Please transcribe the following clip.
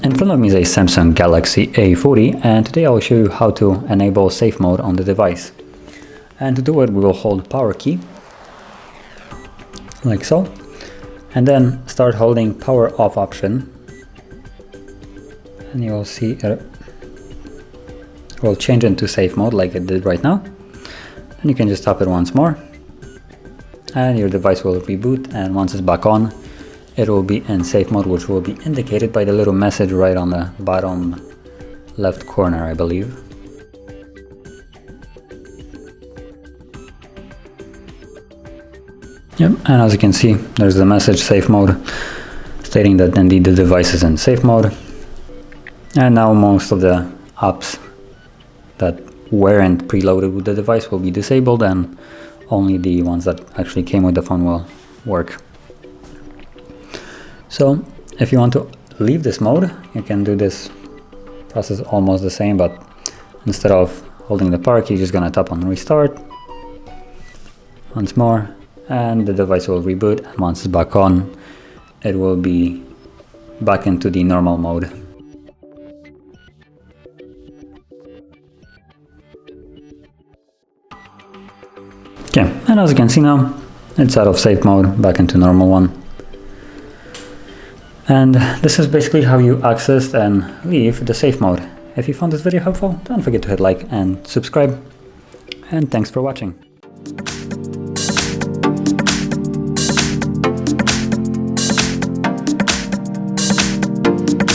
In front of me is a Samsung Galaxy A40, and today I will show you how to enable safe mode on the device. And to do it, we will hold power key, like so, and then start holding power off option, and you will see it will change into safe mode like it did right now. And you can just tap it once more, and your device will reboot, and once it's back on, it will be in safe mode, which will be indicated by the little message right on the bottom left corner, I believe. Yep, and as you can see, there's the message safe mode stating that indeed the device is in safe mode. And now most of the apps that weren't preloaded with the device will be disabled, and only the ones that actually came with the phone will work. So if you want to leave this mode, you can do this process almost the same, but instead of holding the power key, you're just gonna tap on restart once more, and the device will reboot, and once it's back on, it will be back into the normal mode. Okay, and as you can see now, it's out of safe mode, back into normal one. And this is basically how you access and leave the safe mode. If you found this video helpful, don't forget to hit like and subscribe. And thanks for watching.